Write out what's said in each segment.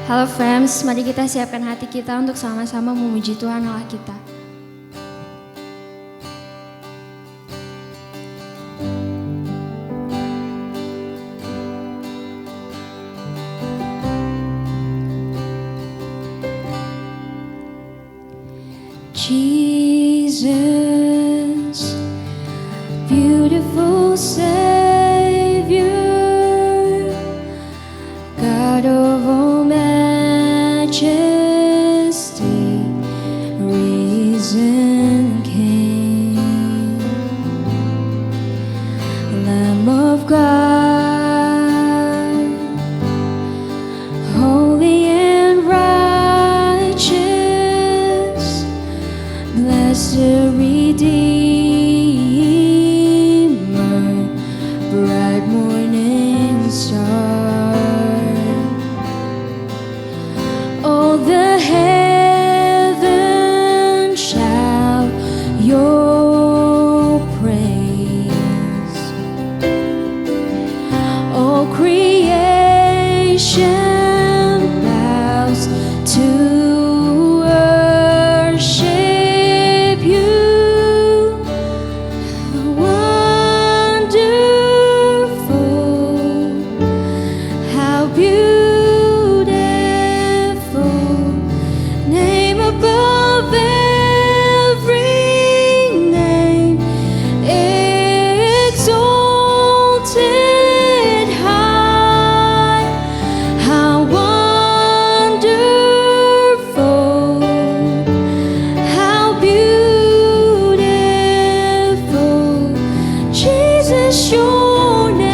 Halo friends, mari kita siapkan hati kita untuk sama-sama memuji Tuhan Allah kita. Jesus, beautiful Savior, God of all majesty, risen King, Lamb of God, holy and righteous, blessed Redeemer, bright morning star. All the heavens shout your praise. All creation bows to worship you. Wonderful, how beautiful, name above every name, exalted high. How wonderful, how beautiful, Jesus, your name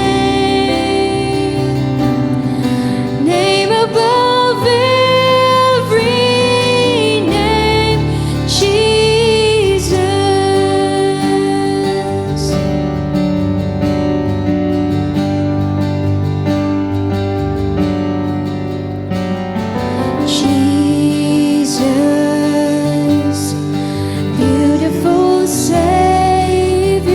above every name, Jesus. Jesus, beautiful Savior,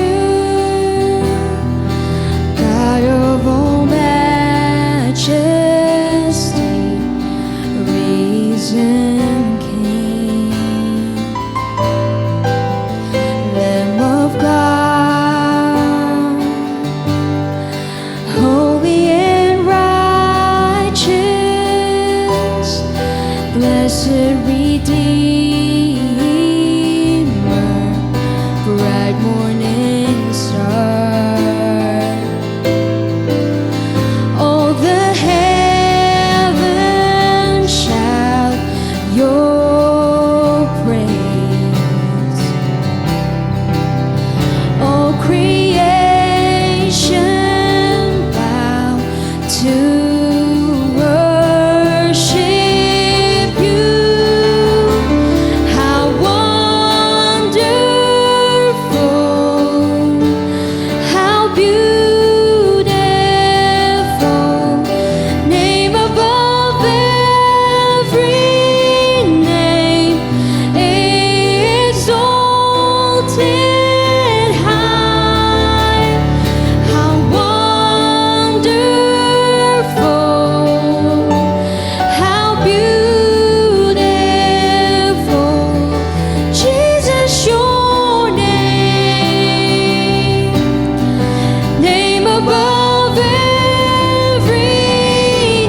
God of all majesty, risen King, Lamb of God, holy and righteous, blessed Redeemer, bright morning star. All the heavens shout your praise. All creation bow to worship you. How wonderful, how beautiful, name above every name, exalted high. How wonderful, how beautiful, Jesus, your name above every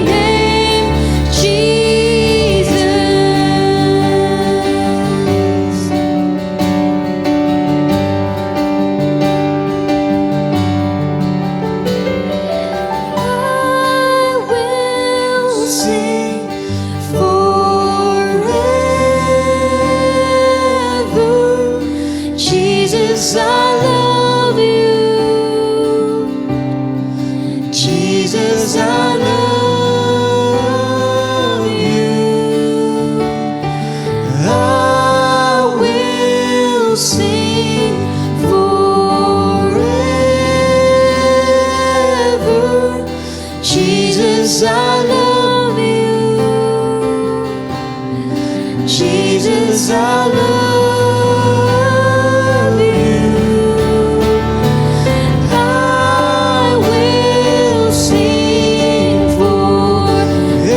name, Jesus. I will sing forever, Jesus, I love you. Jesus, I love you. I will sing forever, Jesus, I love you. Jesus, I love you. I will sing forever.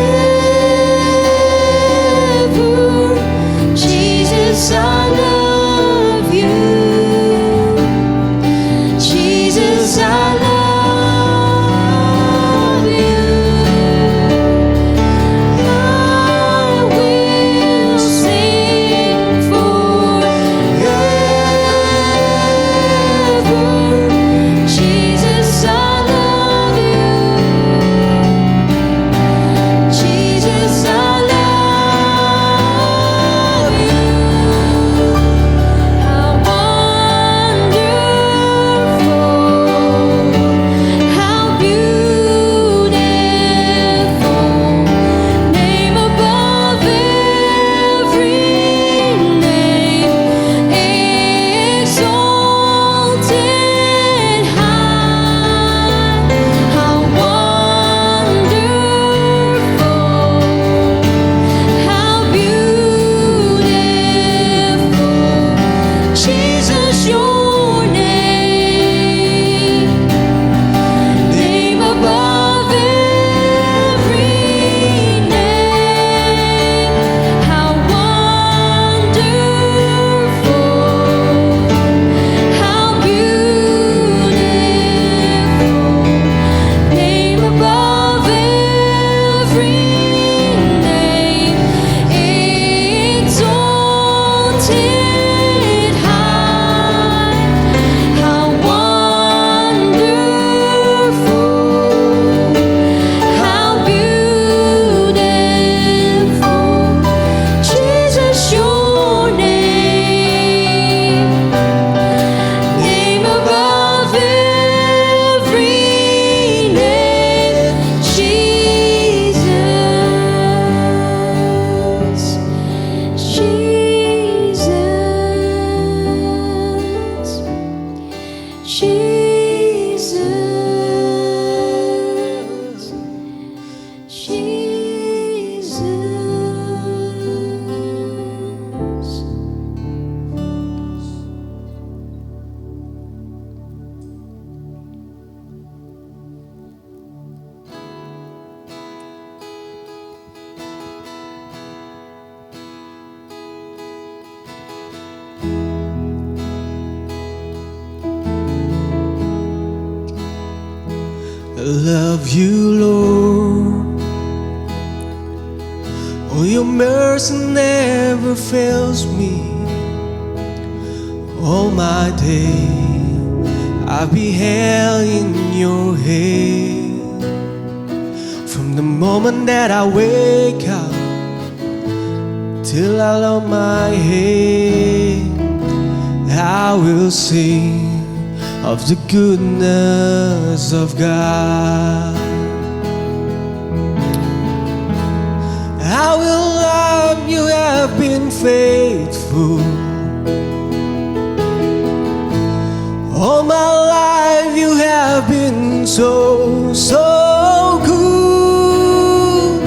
love you, Lord. Oh, your mercy never fails me. All my day I'll be held in your hand. From the moment that I wake up till I lay my head, I will sing of the goodness of God. I will love you, have been faithful. All my life you have been so, so good.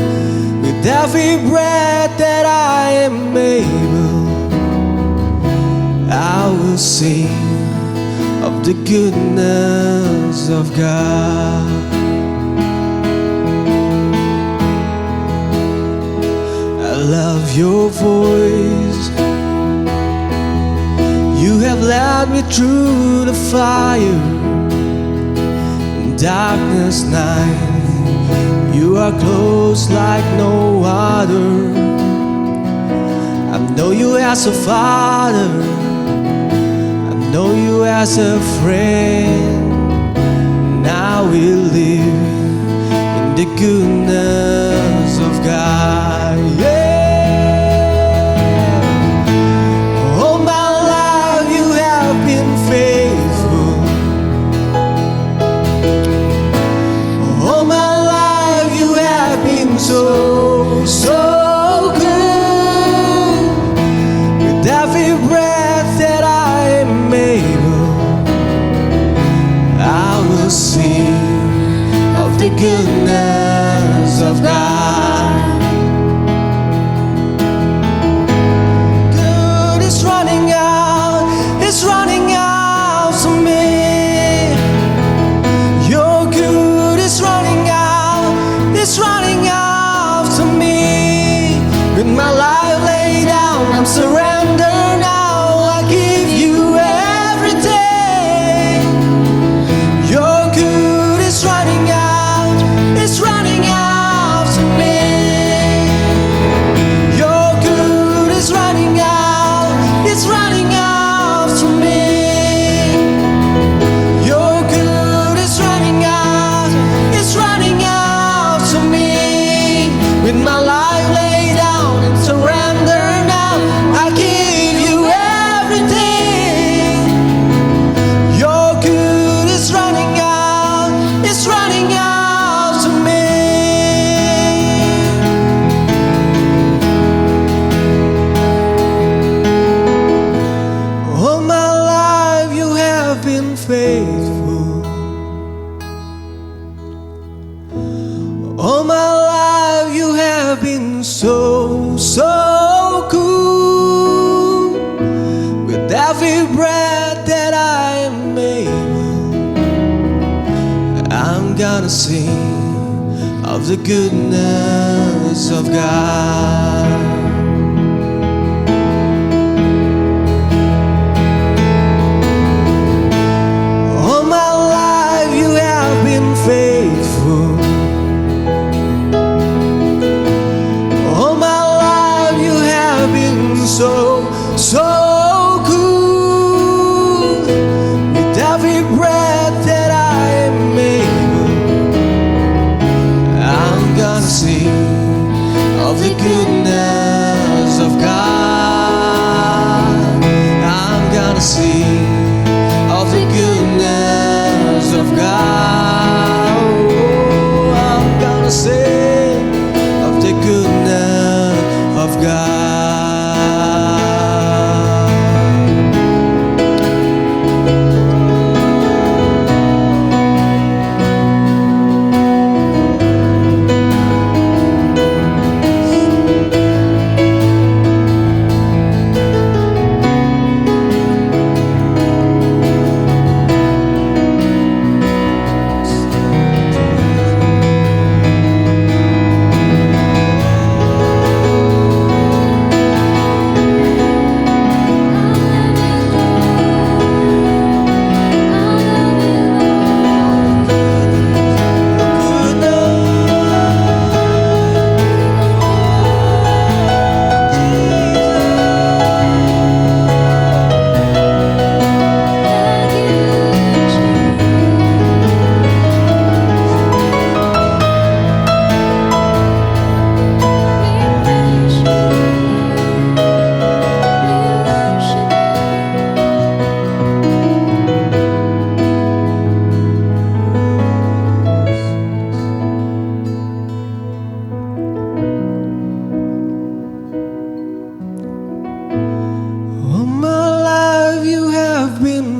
With every breath that I am able, I will sing of the goodness of God. I love your voice. You have led me through the fire and darkness night. You are close like no other. I know you as a father, I know you as a friend. Now we live in the goodness of God. Yeah. So, so good. With every breath that I am able, I will sing of the goodness of God. Good is running out, it's running out to me. Your good is running out, it's running out. With my life laid down, I'm surrendered now. I give you everything. Your good is running out, it's running out to me. Your good is running out, it's running out to me. Your good is running out, it's running out to me. With my life laid down and surrender now, I give you everything. Your good is running out, it's running out to me. All my life you have been faithful. All my life you have been so, so good. With every breath that I am able, I'm gonna sing of the goodness of God. All my life you have been faithful. So, so good. With every breath that I am able, I'm gonna sing of the goodness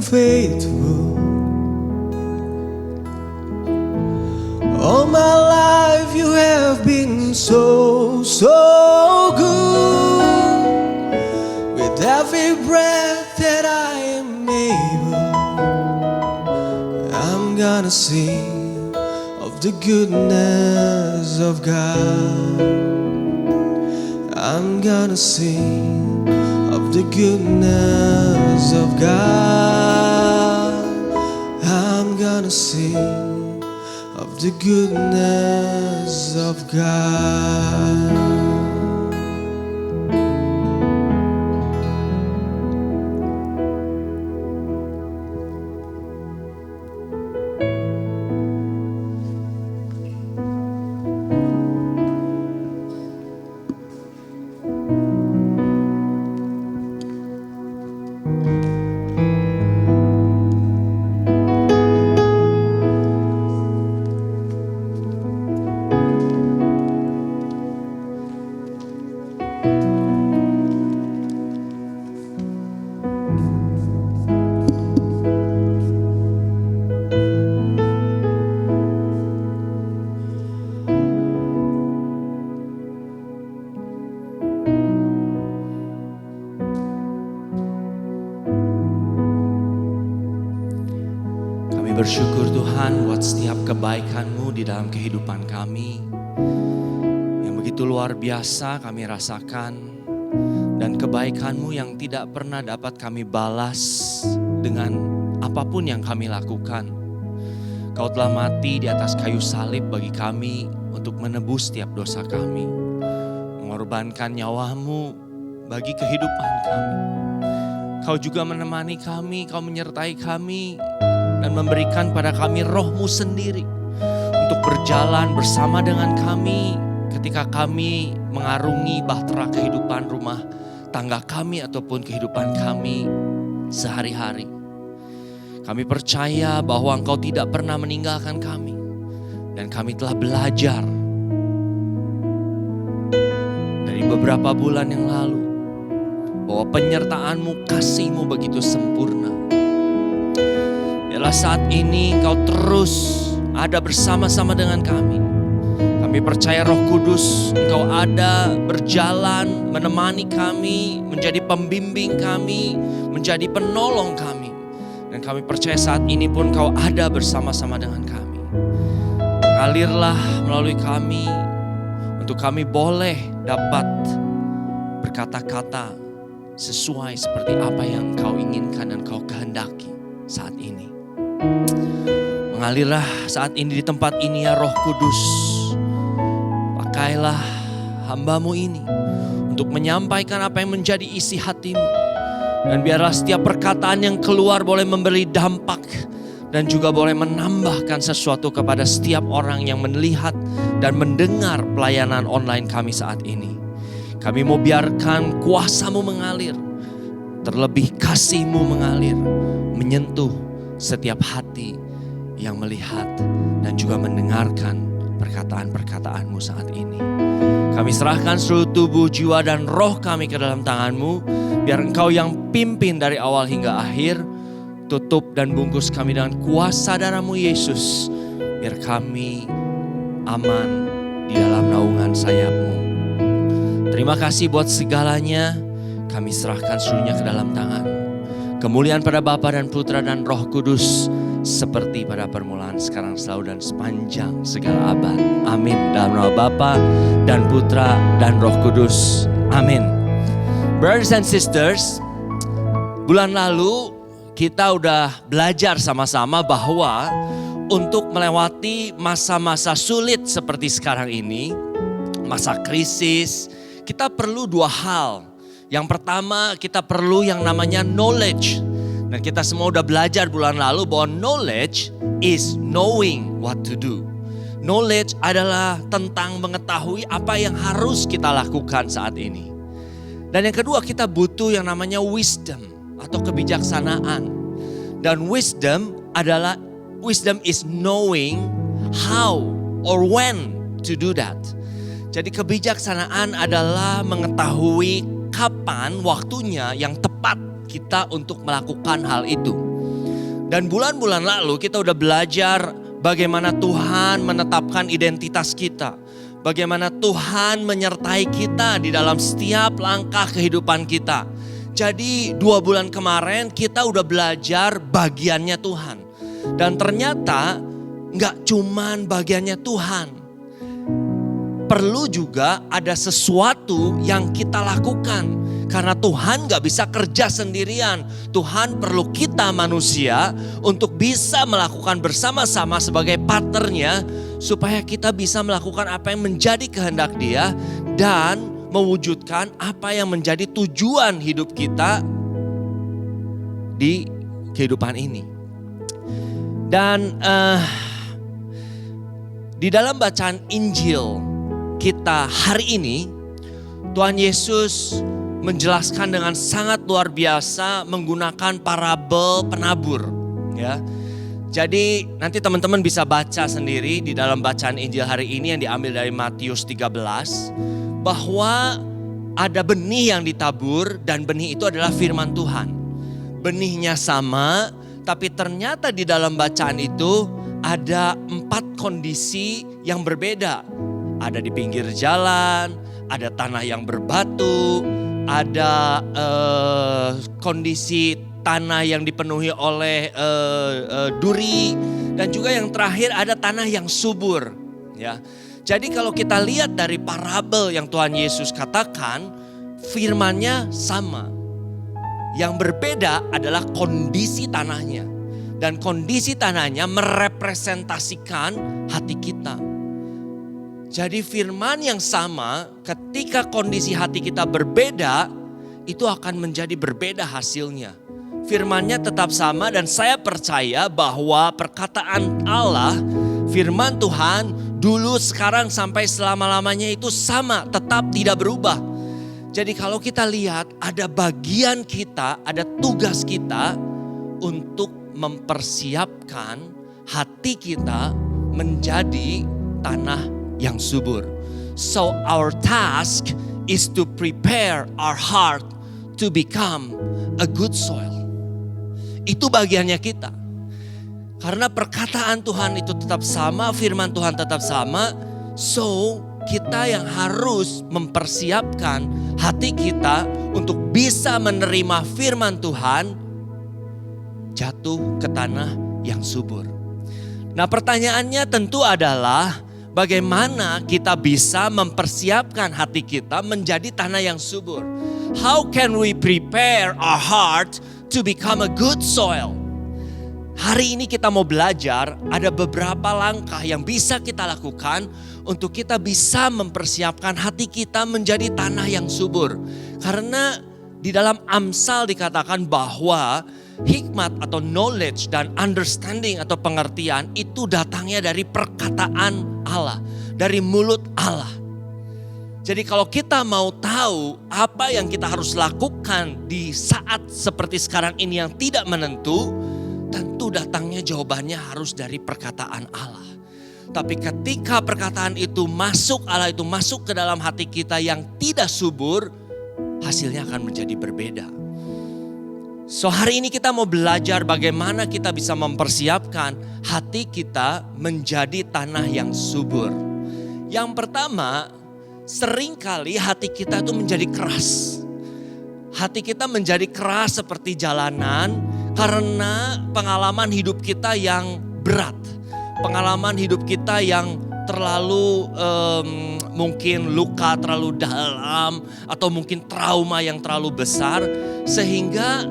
faithful. All my life you have been so, so good. With every breath that I am able, I'm gonna sing of the goodness of God. I'm gonna sing of the goodness of God. I'm gonna sing of the goodness of God. Bersyukur Tuhan buat setiap kebaikan-Mu di dalam kehidupan kami. Yang begitu luar biasa kami rasakan. Dan kebaikan-Mu yang tidak pernah dapat kami balas dengan apapun yang kami lakukan. Kau telah mati di atas kayu salib bagi kami untuk menebus setiap dosa kami. Mengorbankan nyawa-Mu bagi kehidupan kami. Kau juga menemani kami, Kau menyertai kami. Dan memberikan pada kami Roh-Mu sendiri untuk berjalan bersama dengan kami ketika kami mengarungi bahtera kehidupan rumah tangga kami ataupun kehidupan kami sehari-hari. Kami percaya bahwa Engkau tidak pernah meninggalkan kami dan kami telah belajar dari beberapa bulan yang lalu bahwa penyertaan-Mu, kasih-Mu begitu sempurna. Biarlah saat ini Engkau terus ada bersama-sama dengan kami. Kami percaya Roh Kudus Engkau ada berjalan menemani kami, menjadi pembimbing kami, menjadi penolong kami. Dan kami percaya saat ini pun Engkau ada bersama-sama dengan kami. Mengalirlah melalui kami untuk kami boleh dapat berkata-kata sesuai seperti apa yang Engkau inginkan dan Engkau kehendaki saat ini. Mengalirlah saat ini di tempat ini ya Roh Kudus. Pakailah hamba-Mu ini untuk menyampaikan apa yang menjadi isi hati-Mu. Dan biarlah setiap perkataan yang keluar boleh memberi dampak dan juga boleh menambahkan sesuatu kepada setiap orang yang melihat dan mendengar pelayanan online kami saat ini. Kami mau biarkan kuasa-Mu mengalir, terlebih kasih-Mu mengalir, menyentuh setiap hati yang melihat dan juga mendengarkan perkataan-perkataan-Mu saat ini. Kami serahkan seluruh tubuh, jiwa dan roh kami ke dalam tangan-Mu. Biar Engkau yang pimpin dari awal hingga akhir. Tutup dan bungkus kami dengan kuasa darah-Mu Yesus. Biar kami aman di dalam naungan sayap-Mu. Terima kasih buat segalanya. Kami serahkan seluruhnya ke dalam tangan-Mu. Kemuliaan pada Bapa dan Putra dan Roh Kudus seperti pada permulaan, sekarang, selalu dan sepanjang segala abad. Amin. Dalam nama Bapa dan Putra dan Roh Kudus. Amin. Brothers and sisters, bulan lalu kita udah belajar sama-sama bahwa untuk melewati masa-masa sulit seperti sekarang ini, masa krisis, kita perlu dua hal. Yang pertama, kita perlu yang namanya knowledge. Dan kita semua udah belajar bulan lalu bahwa knowledge is knowing what to do. Knowledge adalah tentang mengetahui apa yang harus kita lakukan saat ini. Dan yang kedua, kita butuh yang namanya wisdom atau kebijaksanaan. Dan wisdom is knowing how or when to do that. Jadi kebijaksanaan adalah mengetahui kapan waktunya yang tepat kita untuk melakukan hal itu. Dan bulan-bulan lalu kita udah belajar bagaimana Tuhan menetapkan identitas kita. Bagaimana Tuhan menyertai kita di dalam setiap langkah kehidupan kita. Jadi 2 bulan kemarin kita udah belajar bagiannya Tuhan. Dan ternyata gak cuman bagiannya Tuhan. Perlu juga ada sesuatu yang kita lakukan. Karena Tuhan gak bisa kerja sendirian. Tuhan perlu kita manusia untuk bisa melakukan bersama-sama sebagai partnernya. Supaya kita bisa melakukan apa yang menjadi kehendak Dia. Dan mewujudkan apa yang menjadi tujuan hidup kita di kehidupan ini. Dan di dalam bacaan Injil kita hari ini, Tuhan Yesus menjelaskan dengan sangat luar biasa menggunakan parabel penabur. Ya, jadi nanti teman-teman bisa baca sendiri di dalam bacaan Injil hari ini yang diambil dari Matius 13. Bahwa ada benih yang ditabur dan benih itu adalah firman Tuhan. Benihnya sama, tapi ternyata di dalam bacaan itu ada 4 kondisi yang berbeda. Ada di pinggir jalan, ada tanah yang berbatu, ada kondisi tanah yang dipenuhi oleh duri, dan juga yang terakhir ada tanah yang subur. Ya, jadi kalau kita lihat dari parabel yang Tuhan Yesus katakan, firman-Nya sama. Yang berbeda adalah kondisi tanahnya. Dan kondisi tanahnya merepresentasikan hati kita. Jadi firman yang sama ketika kondisi hati kita berbeda, itu akan menjadi berbeda hasilnya. Firman-Nya tetap sama dan saya percaya bahwa perkataan Allah, firman Tuhan dulu, sekarang, sampai selama-lamanya itu sama, tetap tidak berubah. Jadi kalau kita lihat ada bagian kita, ada tugas kita untuk mempersiapkan hati kita menjadi tanah yang subur. So our task is to prepare our heart to become a good soil. Itu bagiannya kita. Karena perkataan Tuhan itu tetap sama, firman Tuhan tetap sama. So kita yang harus mempersiapkan hati kita untuk bisa menerima firman Tuhan jatuh ke tanah yang subur. Nah, pertanyaannya tentu adalah bagaimana kita bisa mempersiapkan hati kita menjadi tanah yang subur? How can we prepare our heart to become a good soil? Hari ini kita mau belajar ada beberapa langkah yang bisa kita lakukan untuk kita bisa mempersiapkan hati kita menjadi tanah yang subur. Karena di dalam Amsal dikatakan bahwa hikmat atau knowledge dan understanding atau pengertian itu datangnya dari perkataan Allah, dari mulut Allah. Jadi kalau kita mau tahu apa yang kita harus lakukan di saat seperti sekarang ini yang tidak menentu, tentu datangnya jawabannya harus dari perkataan Allah. Tapi ketika perkataan itu masuk, Allah itu masuk ke dalam hati kita yang tidak subur, hasilnya akan menjadi berbeda. So hari ini kita mau belajar bagaimana kita bisa mempersiapkan hati kita menjadi tanah yang subur. Yang pertama, seringkali hati kita itu menjadi keras. Hati kita menjadi keras seperti jalanan karena pengalaman hidup kita yang berat. Pengalaman hidup kita yang terlalu mungkin luka terlalu dalam atau mungkin trauma yang terlalu besar sehingga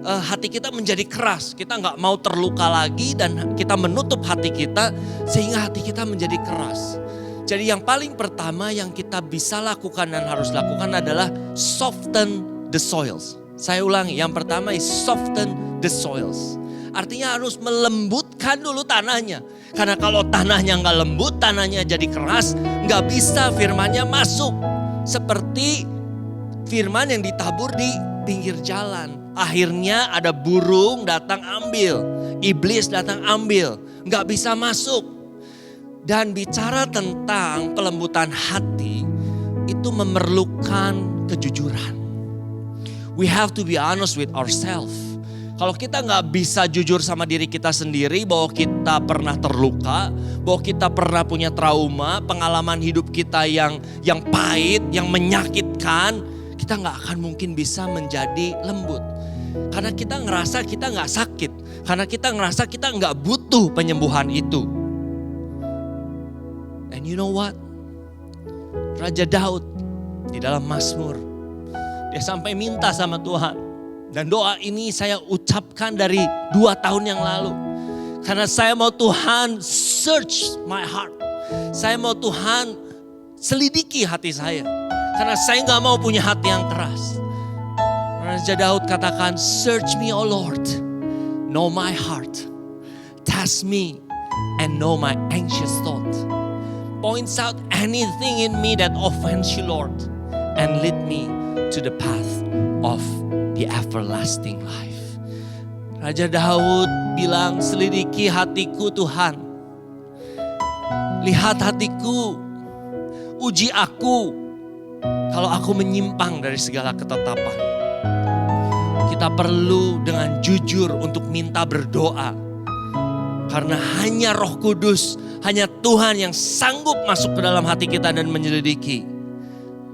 hati kita menjadi keras. Kita nggak mau terluka lagi dan kita menutup hati kita sehingga hati kita menjadi keras. Jadi yang paling pertama yang kita bisa lakukan dan harus lakukan adalah soften the soils. Saya ulangi, yang pertama is soften the soils. Artinya harus melembutkan dulu tanahnya. Karena kalau tanahnya nggak lembut, tanahnya jadi keras, nggak bisa firman-Nya masuk. Seperti firman yang ditabur di pinggir jalan. Akhirnya ada burung datang ambil, iblis datang ambil, nggak bisa masuk. Dan bicara tentang pelembutan hati, itu memerlukan kejujuran. We have to be honest with ourselves. Kalau kita nggak bisa jujur sama diri kita sendiri bahwa kita pernah terluka, bahwa kita pernah punya trauma, pengalaman hidup kita yang pahit, yang menyakitkan, kita nggak akan mungkin bisa menjadi lembut. Karena kita ngerasa kita nggak sakit, karena kita ngerasa kita nggak butuh penyembuhan itu. And you know what? Raja Daud di dalam Mazmur, dia sampai minta sama Tuhan. Dan doa ini saya ucapkan dari 2 tahun yang lalu. Karena saya mau Tuhan search my heart. Saya mau Tuhan selidiki hati saya. Karena saya gak mau punya hati yang keras. Raja Daud katakan, search me O Lord, know my heart. Test me and know my anxious thought. Points out anything in me that offends you Lord. And lead me to the path of the everlasting life. Raja Daud bilang, selidiki hatiku Tuhan. Lihat hatiku, uji aku kalau aku menyimpang dari segala ketetapan. Kita perlu dengan jujur untuk minta berdoa. Karena hanya Roh Kudus, hanya Tuhan yang sanggup masuk ke dalam hati kita dan menyelidiki.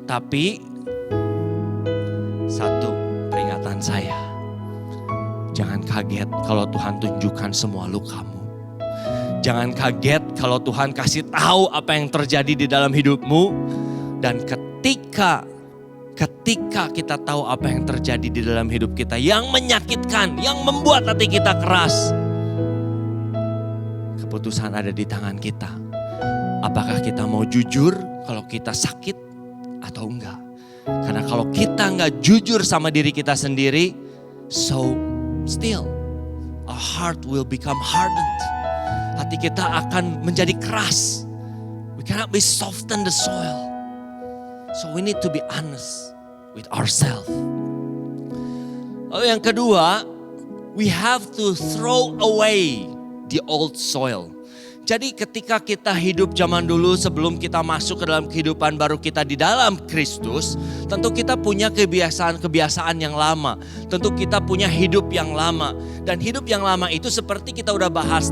Tapi satu peringatan saya, jangan kaget kalau Tuhan tunjukkan semua lukamu. Jangan kaget kalau Tuhan kasih tahu apa yang terjadi di dalam hidupmu. Dan ketika kita tahu apa yang terjadi di dalam hidup kita, yang menyakitkan, yang membuat hati kita keras, keputusan ada di tangan kita. Apakah kita mau jujur kalau kita sakit atau enggak? Karena kalau kita nggak jujur sama diri kita sendiri, so still our heart will become hardened. Hati kita akan menjadi keras. We cannot be soften the soil. So we need to be honest with ourselves. Lalu yang kedua, we have to throw away the old soil. Jadi ketika kita hidup zaman dulu sebelum kita masuk ke dalam kehidupan baru kita di dalam Kristus, tentu kita punya kebiasaan-kebiasaan yang lama. Tentu kita punya hidup yang lama. Dan hidup yang lama itu seperti kita udah bahas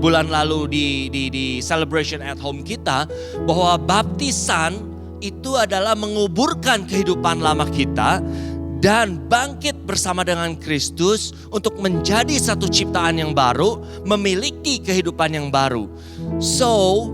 bulan lalu di celebration at home kita, bahwa baptisan itu adalah menguburkan kehidupan lama kita dan bangkit bersama dengan Kristus untuk menjadi satu ciptaan yang baru, memiliki kehidupan yang baru. So,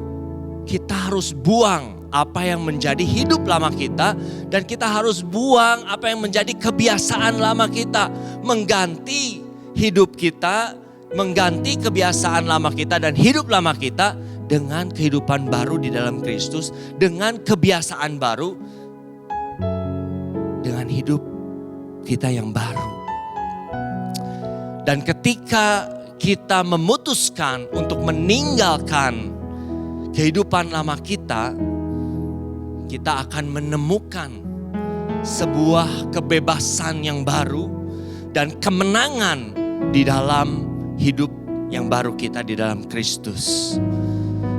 kita harus buang apa yang menjadi hidup lama kita dan kita harus buang apa yang menjadi kebiasaan lama kita, mengganti hidup kita, mengganti kebiasaan lama kita dan hidup lama kita dengan kehidupan baru di dalam Kristus, dengan kebiasaan baru, dengan hidup kita yang baru. Dan ketika kita memutuskan untuk meninggalkan kehidupan lama kita, kita akan menemukan sebuah kebebasan yang baru dan kemenangan di dalam hidup yang baru kita di dalam Kristus.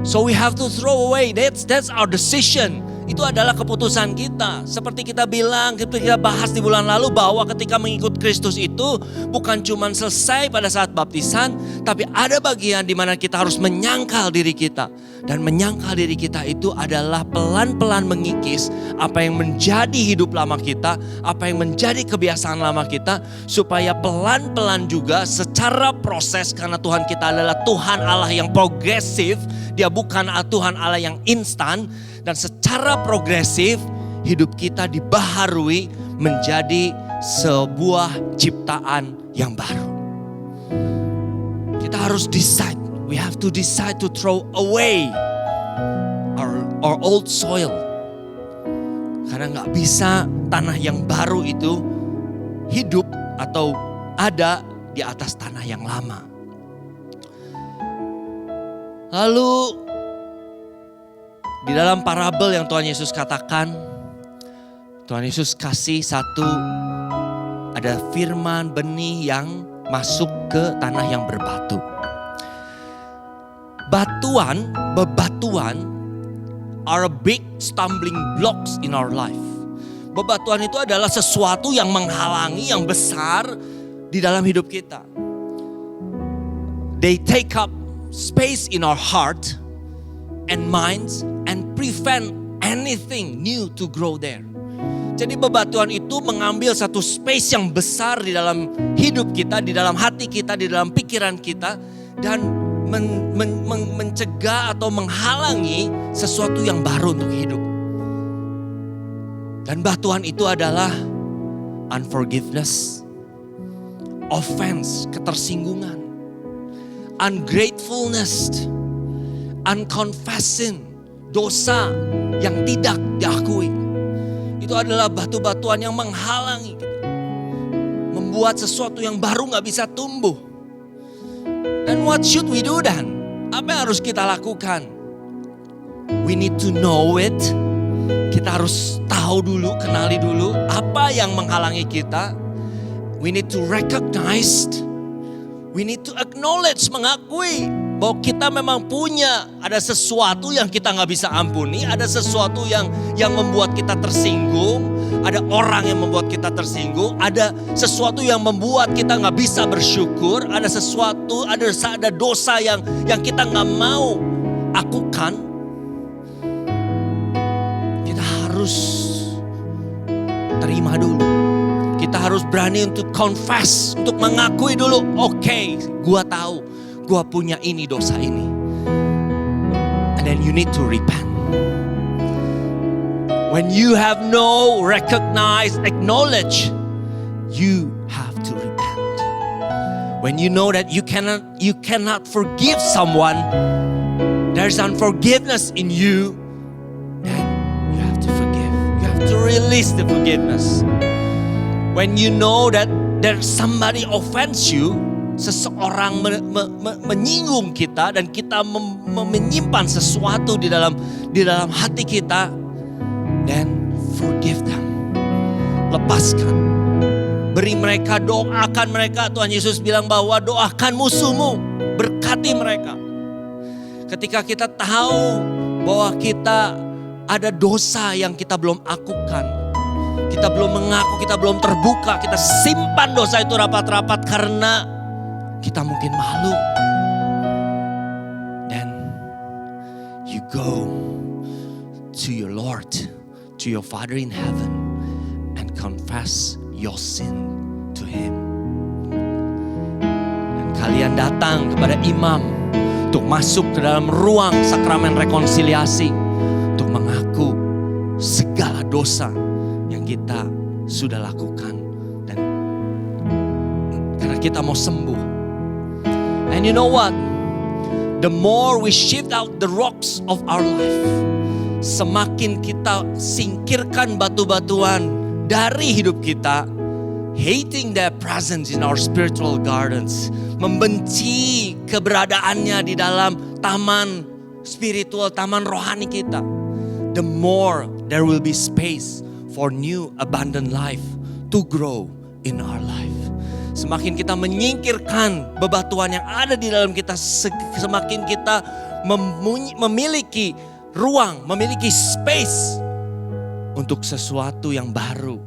So we have to throw away, that's our decision. Itu adalah keputusan kita. Seperti kita bilang, kita bahas di bulan lalu bahwa ketika mengikut Kristus itu bukan cuma selesai pada saat baptisan, tapi ada bagian di mana kita harus menyangkal diri kita. Dan menyangkal diri kita itu adalah pelan-pelan mengikis apa yang menjadi hidup lama kita, apa yang menjadi kebiasaan lama kita, supaya pelan-pelan juga secara proses, karena Tuhan kita adalah Tuhan Allah yang progresif, Dia bukan Tuhan Allah yang instan. Dan secara progresif hidup kita dibaharui menjadi sebuah ciptaan yang baru. Kita harus decide. We have to decide to throw away our old soil. Karena gak bisa tanah yang baru itu hidup atau ada di atas tanah yang lama. Lalu di dalam parabel yang Tuhan Yesus katakan, Tuhan Yesus kasih ada firman benih yang masuk ke tanah yang berbatu. Bebatuan are a big stumbling blocks in our life. Bebatuan itu adalah sesuatu yang menghalangi, yang besar, di dalam hidup kita. They take up space in our heart and minds and prevent anything new to grow there. Jadi bebatuan itu mengambil satu space yang besar di dalam hidup kita, di dalam hati kita, di dalam pikiran kita, dan mencegah atau menghalangi sesuatu yang baru untuk hidup. Dan batuan itu adalah unforgiveness, offense, ketersinggungan, ungratefulness, unconfessing, dosa yang tidak diakui. Itu adalah batu-batuan yang menghalangi kita, membuat sesuatu yang baru gak bisa tumbuh. Dan what should we do then? Apa yang harus kita lakukan? We need to know it. Kita harus tahu dulu, kenali dulu apa yang menghalangi kita. We need to recognize, we need to acknowledge, mengakui bahwa kita memang punya, ada sesuatu yang kita gak bisa ampuni, ada sesuatu yang membuat kita tersinggung, ada orang yang membuat kita tersinggung, ada sesuatu yang membuat kita gak bisa bersyukur, ada sesuatu, ada dosa yang kita gak mau lakukan. Kita harus terima dulu. Kita harus berani untuk confess, untuk mengakui dulu, oke, gua tahu, gua punya ini, dosa ini. And then you need to repent. When you have no recognize, acknowledge, you have to repent. When you know that you cannot forgive someone, there's unforgiveness in you, then you have to forgive. You have to release the forgiveness. When you know that there's somebody offends you, seseorang menyinggung kita dan kita menyimpan sesuatu di dalam hati kita, then forgive them. Lepaskan. Beri mereka, doakan mereka. Tuhan Yesus bilang bahwa doakan musuhmu, berkati mereka. Ketika kita tahu bahwa kita ada dosa yang kita belum lakukan, kita belum mengaku, kita belum terbuka, kita simpan dosa itu rapat-rapat karena kita mungkin malu. Then you go to your Lord, to your Father in heaven, and confess your sin to Him. Dan kalian datang kepada imam untuk masuk ke dalam ruang sakramen rekonsiliasi, untuk mengaku segala dosa yang kita sudah lakukan, dan karena kita mau sembuh. And you know what? The more we shift out the rocks of our life, semakin kita singkirkan batu-batuan dari hidup kita, hating their presence in our spiritual gardens, membenci keberadaannya di dalam taman spiritual, taman rohani kita, the more there will be space for new abundant life to grow in our life. Semakin kita menyingkirkan bebatuan yang ada di dalam kita, semakin kita memiliki ruang, memiliki space untuk sesuatu yang baru,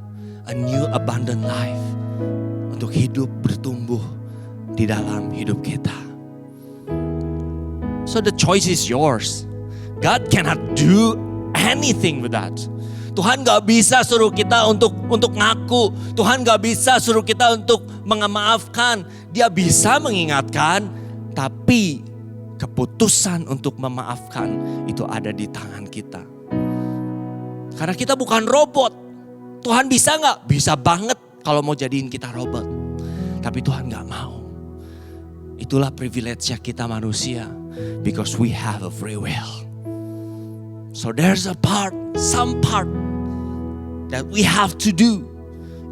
a new abundant life, untuk hidup bertumbuh di dalam hidup kita. So the choice is yours. God cannot do anything with that. Tuhan gak bisa suruh kita untuk ngaku. Tuhan gak bisa suruh kita untuk memaafkan. Dia bisa mengingatkan, tapi keputusan untuk memaafkan itu ada di tangan kita. Karena kita bukan robot. Tuhan bisa gak? Bisa banget kalau mau jadiin kita robot. Tapi Tuhan gak mau. Itulah privilege-nya kita manusia. Because we have a free will. So there's some part that we have to do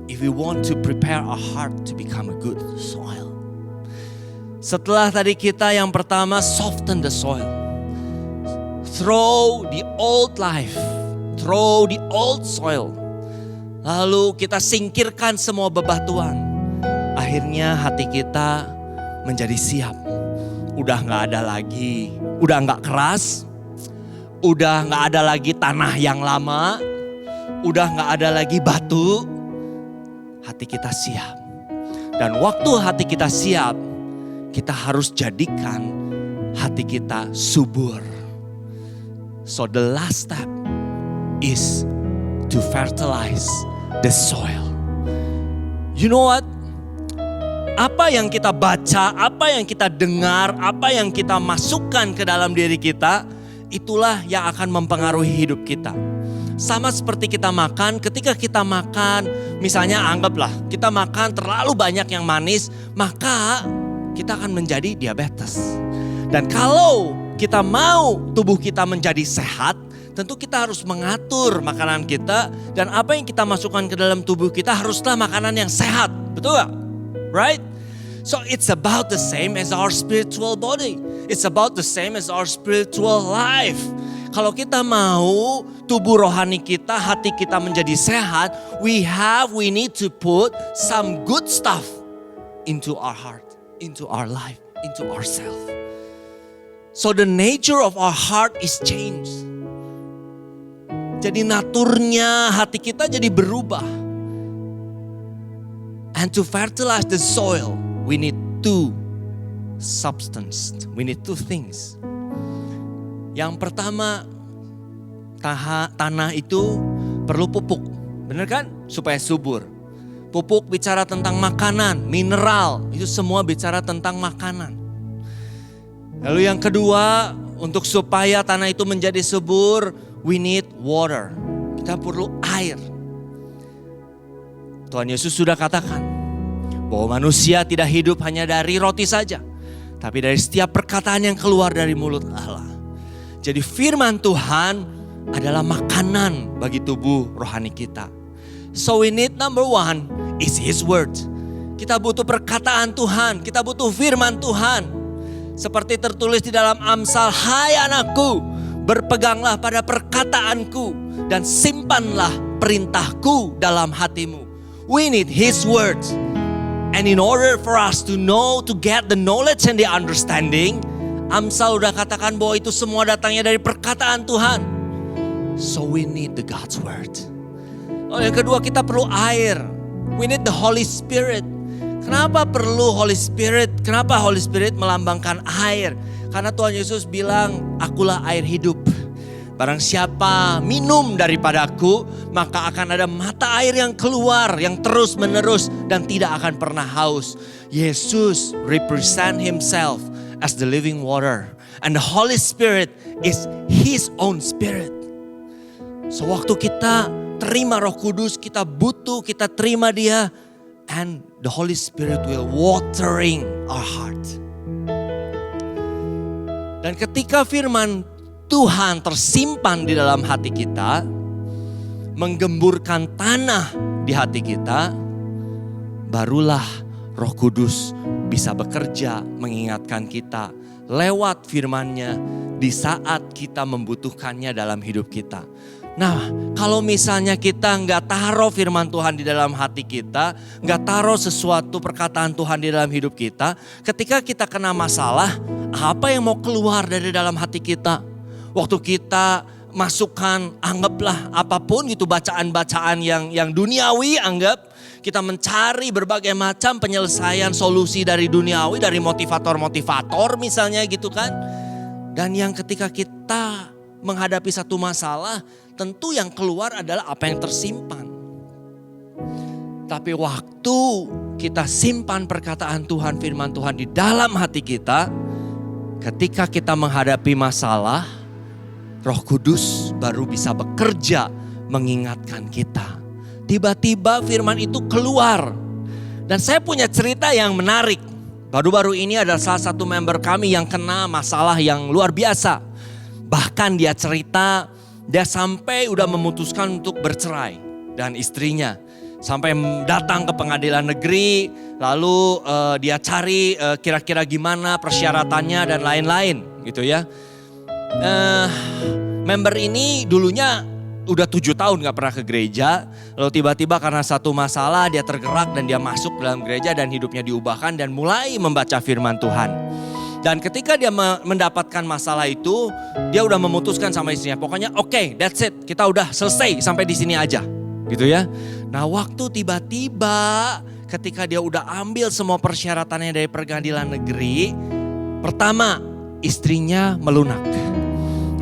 if we want to prepare our heart to become a good soil. Setelah tadi kita yang pertama soften the soil. Throw the old life, throw the old soil. Lalu kita singkirkan semua bebatuan. Akhirnya hati kita menjadi siap. Udah gak ada lagi, udah gak keras. Udah gak ada lagi tanah yang lama. Udah gak ada lagi batu. Hati kita siap. Dan waktu hati kita siap, kita harus jadikan hati kita subur. So the last step is to fertilize the soil. You know what? Apa yang kita baca, apa yang kita dengar, apa yang kita masukkan ke dalam diri kita, itulah yang akan mempengaruhi hidup kita. Sama seperti kita makan, ketika kita makan, misalnya anggaplah kita makan terlalu banyak yang manis, maka kita akan menjadi diabetes. Dan kalau kita mau tubuh kita menjadi sehat, tentu kita harus mengatur makanan kita, dan apa yang kita masukkan ke dalam tubuh kita haruslah makanan yang sehat. Betul gak? Right? So it's about the same as our spiritual body. It's about the same as our spiritual life. Kalau kita mau tubuh rohani kita, hati kita menjadi sehat, we need to put some good stuff into our heart, into our life, into ourselves. So the nature of our heart is changed. Jadi naturnya hati kita jadi berubah. And to fertilize the soil, we need two substance. We need two things. Yang pertama, tanah itu perlu pupuk. Benar kan? Supaya subur. Pupuk bicara tentang makanan, mineral. Itu semua bicara tentang makanan. Lalu yang kedua, untuk supaya tanah itu menjadi subur, we need water. Kita perlu air. Tuhan Yesus sudah katakan bahwa manusia tidak hidup hanya dari roti saja, tapi dari setiap perkataan yang keluar dari mulut Allah. Jadi firman Tuhan adalah makanan bagi tubuh rohani kita. So we need number one is His word. Kita butuh perkataan Tuhan, kita butuh firman Tuhan. Seperti tertulis di dalam Amsal, hai anakku, berpeganglah pada perkataanku dan simpanlah perintahku dalam hatimu. We need His word. And in order for us to know, to get the knowledge and the understanding, Amsal udah katakan bahwa itu semua datangnya dari perkataan Tuhan. So we need the God's word. Yang kedua, kita perlu air. We need the Holy Spirit. Kenapa perlu Holy Spirit? Kenapa Holy Spirit melambangkan air? Karena Tuhan Yesus bilang, akulah air hidup. Barang siapa minum daripadaku, maka akan ada mata air yang keluar, yang terus menerus dan tidak akan pernah haus. Yesus represent Himself as the living water. And the Holy Spirit is His own Spirit. So waktu kita terima Roh Kudus, kita butuh, kita terima Dia. And the Holy Spirit will watering our heart. Dan ketika firman Tuhan tersimpan di dalam hati kita, menggemburkan tanah di hati kita, barulah Roh Kudus bisa bekerja mengingatkan kita lewat firman-Nya di saat kita membutuhkannya dalam hidup kita. Nah, kalau misalnya kita nggak taruh firman Tuhan di dalam hati kita, nggak taruh sesuatu perkataan Tuhan di dalam hidup kita, ketika kita kena masalah, apa yang mau keluar dari dalam hati kita? Waktu kita masukkan, anggaplah apapun gitu, bacaan-bacaan yang duniawi, anggap kita mencari berbagai macam penyelesaian solusi dari duniawi, dari motivator-motivator misalnya gitu kan. Dan yang ketika kita menghadapi satu masalah, tentu yang keluar adalah apa yang tersimpan. Tapi waktu kita simpan perkataan Tuhan, firman Tuhan di dalam hati kita, ketika kita menghadapi masalah, Roh Kudus baru bisa bekerja mengingatkan kita. Tiba-tiba firman itu keluar. Dan saya punya cerita yang menarik. Baru-baru ini ada salah satu member kami yang kena masalah yang luar biasa. Bahkan dia cerita, dia sampai udah memutuskan untuk bercerai dan istrinya. Sampai datang ke pengadilan negeri, lalu dia cari kira-kira gimana persyaratannya dan lain-lain gitu ya. Member ini dulunya udah 7 tahun gak pernah ke gereja. Lalu tiba-tiba karena satu masalah dia tergerak dan dia masuk dalam gereja dan hidupnya diubahkan dan mulai membaca firman Tuhan. Dan ketika dia mendapatkan masalah itu, dia udah memutuskan sama istrinya, pokoknya oke, that's it, kita udah selesai sampai di sini aja, gitu ya. Nah waktu tiba-tiba ketika dia udah ambil semua persyaratannya dari pengadilan negeri, pertama istrinya melunak.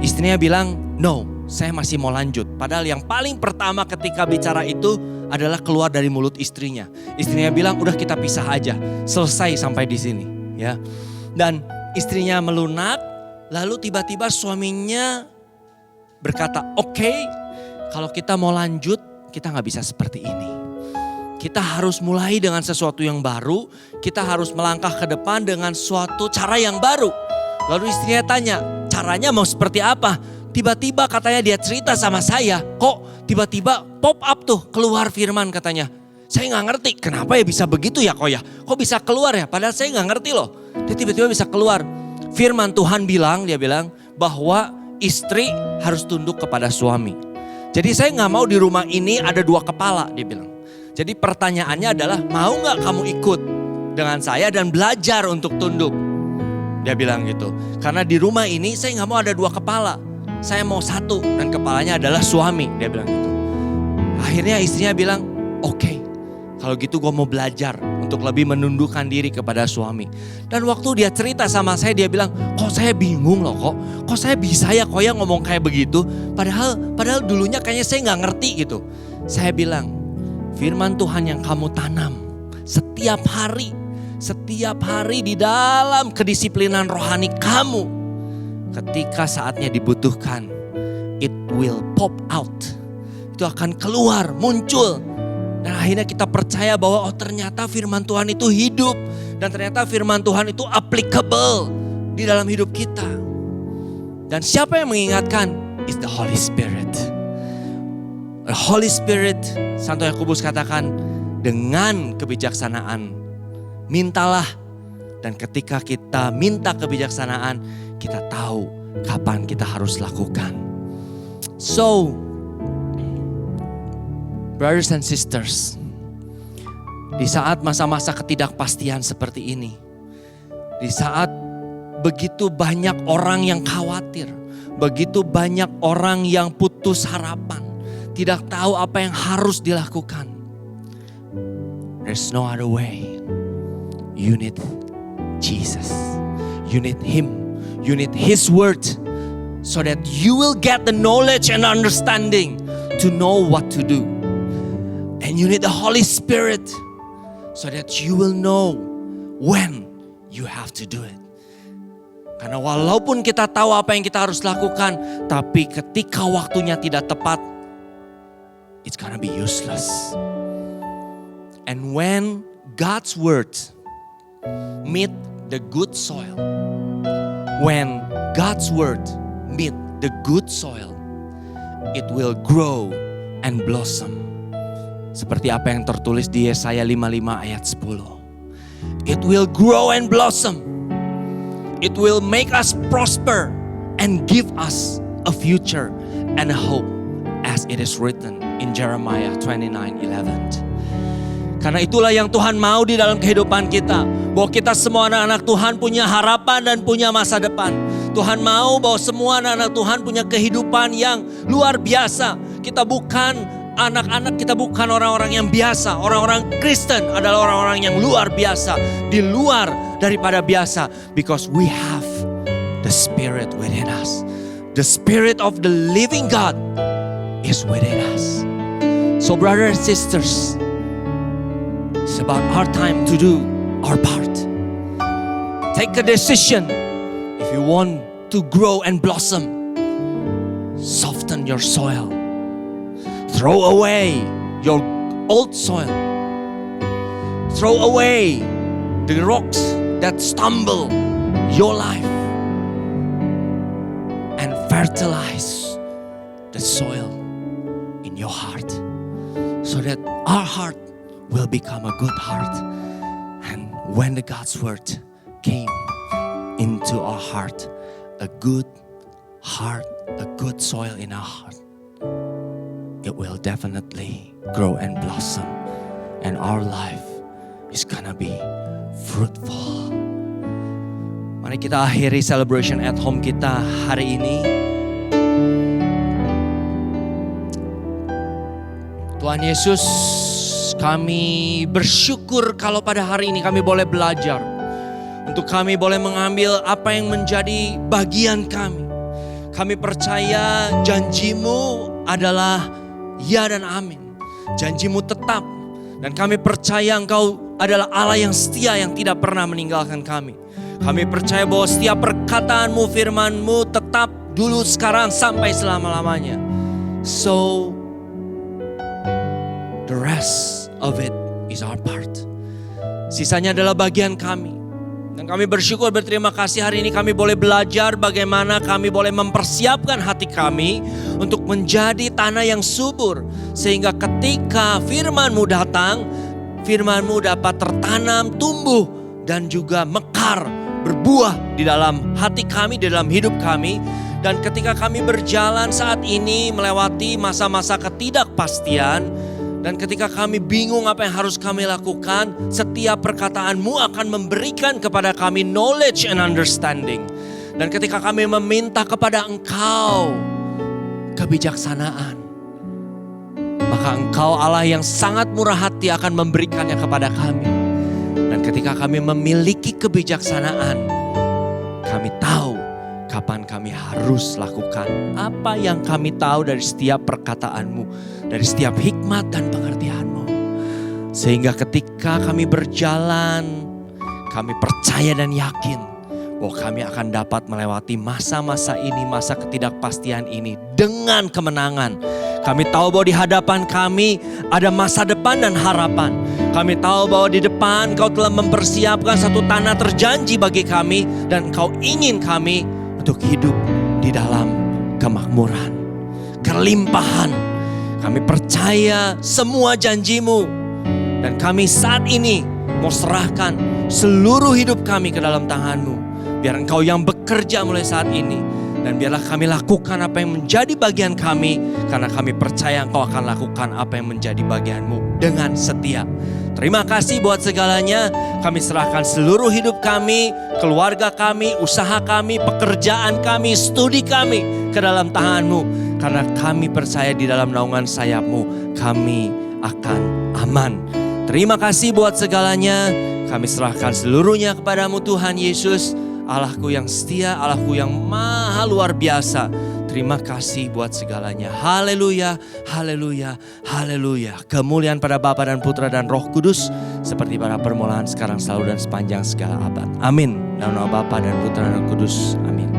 Istrinya bilang, no, saya masih mau lanjut. Padahal yang paling pertama ketika bicara itu adalah keluar dari mulut istrinya. Istrinya bilang, udah kita pisah aja, selesai sampai di sini. Ya. Dan istrinya melunak, lalu tiba-tiba suaminya berkata, oke, kalau kita mau lanjut, kita gak bisa seperti ini. Kita harus mulai dengan sesuatu yang baru, kita harus melangkah ke depan dengan suatu cara yang baru. Lalu istrinya tanya, caranya mau seperti apa? Tiba-tiba katanya dia cerita sama saya, kok tiba-tiba pop up tuh keluar firman katanya. Saya gak ngerti, kenapa ya bisa begitu ya kok ya? Kok bisa keluar ya? Padahal saya gak ngerti loh. Dia tiba-tiba bisa keluar. Firman Tuhan bilang, dia bilang bahwa istri harus tunduk kepada suami. Jadi saya gak mau di rumah ini ada dua kepala, dia bilang. Jadi pertanyaannya adalah, mau gak kamu ikut dengan saya dan belajar untuk tunduk? Dia bilang gitu. Karena di rumah ini saya gak mau ada dua kepala. Saya mau satu dan kepalanya adalah suami, dia bilang gitu. Akhirnya istrinya bilang, oke, kalau gitu gue mau belajar untuk lebih menundukkan diri kepada suami. Dan waktu dia cerita sama saya, dia bilang, kok saya bingung loh kok saya bisa ya kok ya ngomong kayak begitu. Padahal dulunya kayaknya saya gak ngerti gitu. Saya bilang, firman Tuhan yang kamu tanam setiap hari di dalam kedisiplinan rohani kamu, ketika saatnya dibutuhkan, it will pop out. Itu akan keluar, muncul. Dan akhirnya kita percaya bahwa ternyata firman Tuhan itu hidup. Dan ternyata firman Tuhan itu applicable di dalam hidup kita. Dan siapa yang mengingatkan? It's the Holy Spirit. The Holy Spirit, Santo Yakobus katakan, dengan kebijaksanaan mintalah. Dan ketika kita minta kebijaksanaan, kita tahu kapan kita harus lakukan. So, brothers and sisters, di saat masa-masa ketidakpastian seperti ini, di saat begitu banyak orang yang khawatir, begitu banyak orang yang putus harapan, tidak tahu apa yang harus dilakukan, there's no other way. You need Jesus. You need Him. You need His word so that you will get the knowledge and understanding to know what to do. And you need the Holy Spirit so that you will know when you have to do it. Karena walaupun kita tahu apa yang kita harus lakukan, tapi ketika waktunya tidak tepat, it's gonna be useless. And when God's word meet the good soil, when God's word meet the good soil, it will grow and blossom. Seperti apa yang tertulis di Yesaya 55 ayat 10. It will grow and blossom. It will make us prosper and give us a future and a hope, as it is written in Jeremiah 29:11. Karena itulah yang Tuhan mau di dalam kehidupan kita. Bahwa kita semua anak-anak Tuhan punya harapan dan punya masa depan. Tuhan mau bahwa semua anak-anak Tuhan punya kehidupan yang luar biasa. Kita bukan anak-anak, kita bukan orang-orang yang biasa. Orang-orang Kristen adalah orang-orang yang luar biasa. Di luar daripada biasa. Because we have the Spirit within us. The Spirit of the living God is within us. So brothers and sisters, it's about our time to do our part. Take a decision. If you want to grow and blossom, soften your soil. Throw away your old soil. Throw away the rocks that stumble your life. And fertilize the soil in your heart. So that our heart will become a good heart. And when the God's word came into our heart, a good heart, a good soil in our heart, it will definitely grow and blossom. And our life is gonna be fruitful. Mari kita akhiri celebration at home kita hari ini. Tuhan Yesus, Kami bersyukur kalau pada hari ini kami boleh belajar. Untuk kami boleh mengambil apa yang menjadi bagian kami. Kami percaya janji-Mu adalah ya dan amin. Janji-Mu tetap. Dan kami percaya Engkau adalah Allah yang setia yang tidak pernah meninggalkan kami. Kami percaya bahwa setiap perkataan-Mu, firman-Mu tetap dulu, sekarang, sampai selama-lamanya. So, the rest of it is our part. Sisanya adalah bagian kami. Dan kami bersyukur, berterima kasih hari ini kami boleh belajar bagaimana kami boleh mempersiapkan hati kami untuk menjadi tanah yang subur. Sehingga ketika firman-Mu datang, firman-Mu dapat tertanam, tumbuh, dan juga mekar, berbuah di dalam hati kami, di dalam hidup kami. Dan ketika kami berjalan saat ini melewati masa-masa ketidakpastian, dan ketika kami bingung apa yang harus kami lakukan, setiap perkataan-Mu akan memberikan kepada kami knowledge and understanding. Dan ketika kami meminta kepada Engkau kebijaksanaan, maka Engkau Allah yang sangat murah hati akan memberikannya kepada kami. Dan ketika kami memiliki kebijaksanaan, kami tahu kapan kami harus lakukan apa yang kami tahu dari setiap perkataan-Mu, dari setiap hikmat dan pengertian-Mu. Sehingga ketika kami berjalan, kami percaya dan yakin bahwa kami akan dapat melewati masa-masa ini, masa ketidakpastian ini dengan kemenangan. Kami tahu bahwa di hadapan kami ada masa depan dan harapan. Kami tahu bahwa di depan Engkau telah mempersiapkan satu tanah terjanji bagi kami, dan Engkau ingin kami untuk hidup di dalam kemakmuran, kelimpahan. Kami percaya semua janji-Mu, dan kami saat ini mau serahkan seluruh hidup kami ke dalam tangan-Mu. Biar Engkau yang bekerja mulai saat ini, dan biarlah kami lakukan apa yang menjadi bagian kami, karena kami percaya Engkau akan lakukan apa yang menjadi bagian-Mu dengan setia. Terima kasih buat segalanya. Kami serahkan seluruh hidup kami, keluarga kami, usaha kami, pekerjaan kami, studi kami ke dalam tangan-Mu. Karena kami percaya di dalam naungan sayap-Mu kami akan aman. Terima kasih buat segalanya. Kami serahkan seluruhnya kepadamu Tuhan Yesus. Allahku yang setia, Allahku yang maha luar biasa. Terima kasih buat segalanya. Haleluya, haleluya, haleluya. Kemuliaan pada Bapa dan Putra dan Roh Kudus, seperti pada permulaan, sekarang, selalu, dan sepanjang segala abad. Amin. Dalam nama Bapa dan Putra dan Roh Kudus. Amin.